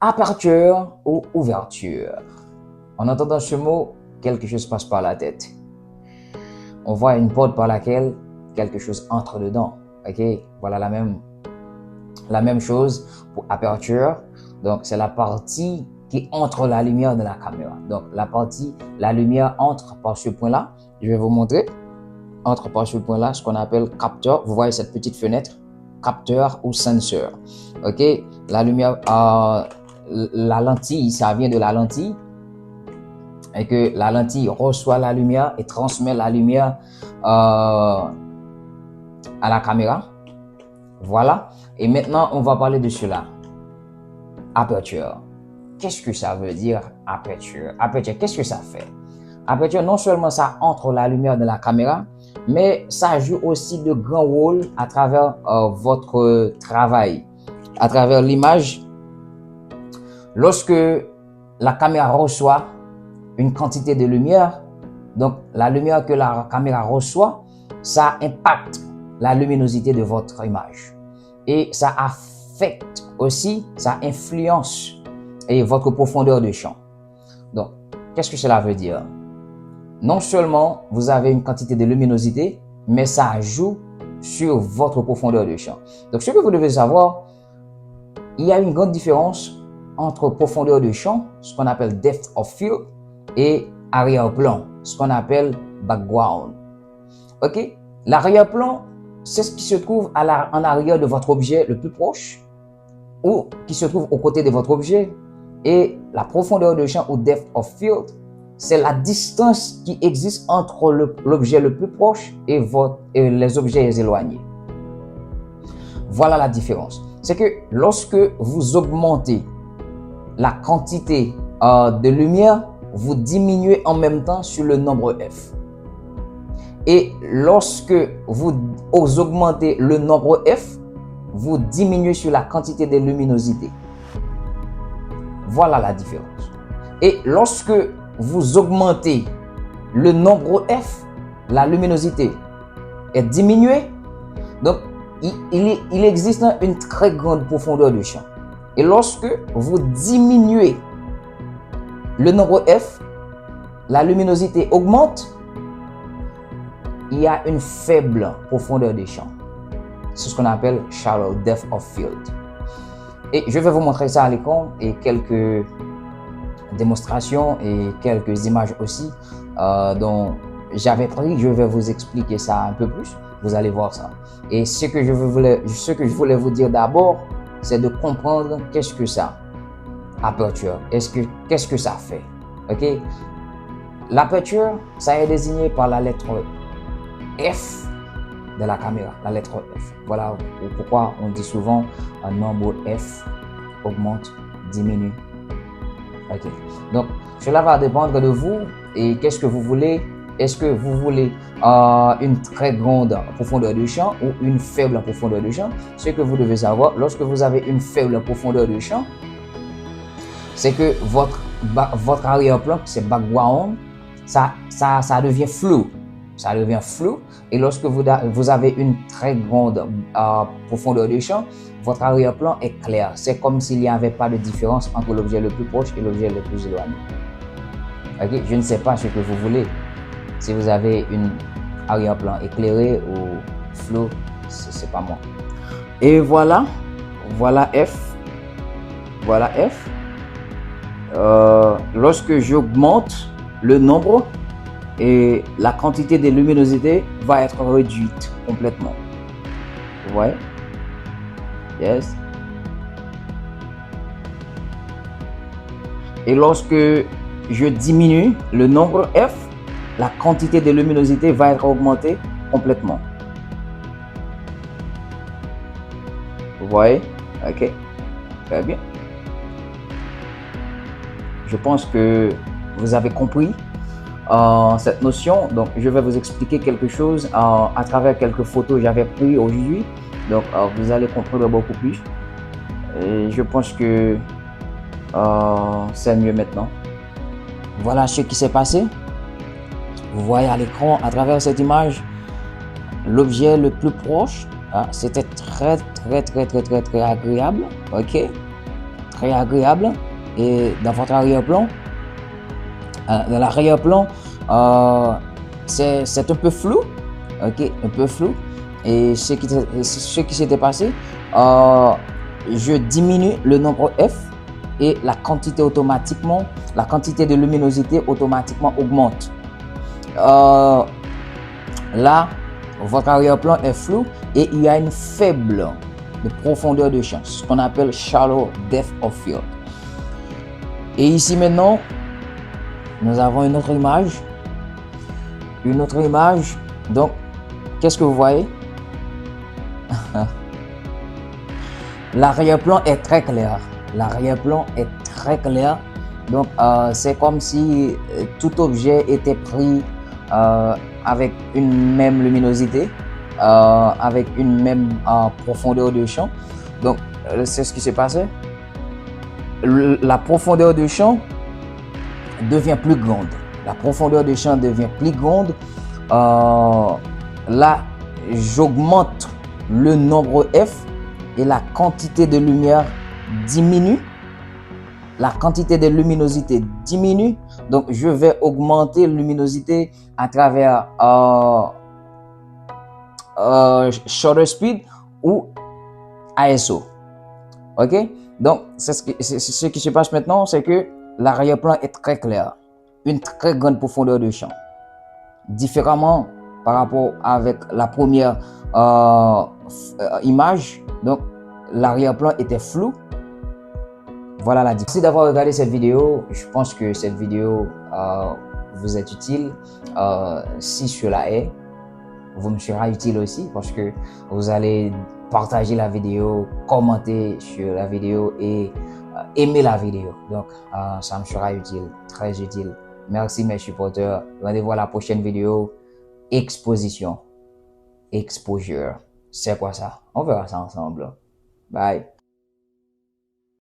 Aperture ou ouverture. En entendant ce mot, quelque chose passe par la tête. On voit une porte par laquelle quelque chose entre dedans. Ok, voilà la même chose pour aperture. Donc, c'est la partie qui entre la lumière de la caméra. Donc, la lumière entre par ce point-là. Je vais vous montrer. Entre par ce point-là, ce qu'on appelle capteur. Vous voyez cette petite fenêtre, capteur ou sensor. Ok, la lumière, la lentille, ça vient de la lentille. Et que la lentille reçoit la lumière et transmet la lumière à la caméra. Voilà. Et maintenant, on va parler de cela. Aperture. Qu'est-ce que ça veut dire, aperture? Aperture, qu'est-ce que ça fait? Aperture, non seulement ça entre la lumière de la caméra, mais ça joue aussi de grands rôles à travers votre travail, à travers l'image. Lorsque la caméra reçoit une quantité de lumière, donc la lumière que la caméra reçoit, ça impacte la luminosité de votre image. Et ça affecte aussi, ça influence votre profondeur de champ. Donc, qu'est-ce que cela veut dire? Non seulement vous avez une quantité de luminosité, mais ça joue sur votre profondeur de champ. Donc, ce que vous devez savoir, il y a une grande différence entre profondeur de champ, ce qu'on appelle depth of field, et arrière-plan, ce qu'on appelle background. Ok? L'arrière-plan, c'est ce qui se trouve en arrière de votre objet le plus proche ou qui se trouve aux côtés de votre objet. Et la profondeur de champ ou depth of field, c'est la distance qui existe entre l'objet le plus proche et les objets éloignés. Voilà la différence. C'est que lorsque vous augmentez la quantité de lumière, vous diminuez en même temps sur le nombre f. Et lorsque vous augmentez le nombre f, vous diminuez sur la quantité de luminosité. Voilà la différence. Et lorsque vous augmentez le nombre f, la luminosité est diminuée. Donc, il existe une très grande profondeur de champ. Et lorsque vous diminuez le nombre f, la luminosité augmente, il y a une faible profondeur de champ. C'est ce qu'on appelle shallow depth of field. Et je vais vous montrer ça à l'écran et quelques démonstrations et quelques images aussi dont j'avais pris. Je vais vous expliquer ça un peu plus. Vous allez voir ça. Et ce que je voulais vous dire d'abord, c'est de comprendre qu'est-ce que ça, aperture. Qu'est-ce que ça fait? Ok? L'aperture, ça est désigné par la lettre F de la caméra, la lettre F. Voilà pourquoi on dit souvent un nombre F augmente, diminue. Ok. Donc, cela va dépendre de vous et qu'est-ce que vous voulez. Est-ce que vous voulez une très grande profondeur de champ ou une faible profondeur de champ? Ce que vous devez savoir, lorsque vous avez une faible profondeur de champ, c'est que votre arrière-plan, c'est background, ça devient flou. Ça devient flou. Et lorsque vous avez une très grande profondeur de champ, votre arrière-plan est clair. C'est comme s'il n'y avait pas de différence entre l'objet le plus proche et l'objet le plus éloigné. Okay? Je ne sais pas ce que vous voulez. Si vous avez une arrière-plan éclairé ou flou, c'est pas moi. Et voilà F. Voilà F. Lorsque j'augmente le nombre, et la quantité de luminosité va être réduite complètement. Vous voyez? Yes. Et lorsque je diminue le nombre F, la quantité de luminosité va être augmentée complètement. Vous voyez? Ok. Très bien. Je pense que vous avez compris cette notion. Donc, je vais vous expliquer quelque chose à travers quelques photos que j'avais prises aujourd'hui. Donc, vous allez comprendre beaucoup plus. Et je pense que c'est mieux maintenant. Voilà ce qui s'est passé. Vous voyez à l'écran, à travers cette image, l'objet le plus proche. C'était très agréable. Ok. très agréable. Et dans votre arrière-plan, dans l'arrière-plan, c'est un peu flou, ok, un peu flou. Et ce qui s'était passé, je diminue le nombre F et la quantité de luminosité automatiquement augmente. Là, votre arrière-plan est flou et il y a une faible de profondeur de champ, ce qu'on appelle shallow depth of field. Et ici maintenant, nous avons une autre image. Une autre image. Donc, qu'est-ce que vous voyez? L'arrière-plan est très clair. L'arrière-plan est très clair. Donc, c'est comme si tout objet était pris avec une même luminosité, avec une même profondeur de champ. Donc, c'est ce qui s'est passé. La profondeur de champ devient plus grande. La profondeur de champ devient plus grande. Là, j'augmente le nombre F et la quantité de lumière diminue. La quantité de luminosité diminue. Donc, je vais augmenter la luminosité à travers shutter speed ou ISO. OK? Donc, ce qui se passe maintenant, c'est que l'arrière-plan est très clair. Une très grande profondeur de champ. Différemment par rapport avec la première image. Donc, l'arrière-plan était flou. Voilà la différence. Merci d'avoir regardé cette vidéo. Je pense que cette vidéo vous est utile. Si cela est, vous me sera utile aussi parce que vous allez partager la vidéo, commenter sur la vidéo et aimer la vidéo. Donc, ça me sera utile, très utile. Merci mes supporters. Rendez-vous à la prochaine vidéo. Exposition. Exposure. C'est quoi ça? On verra ça ensemble. Bye.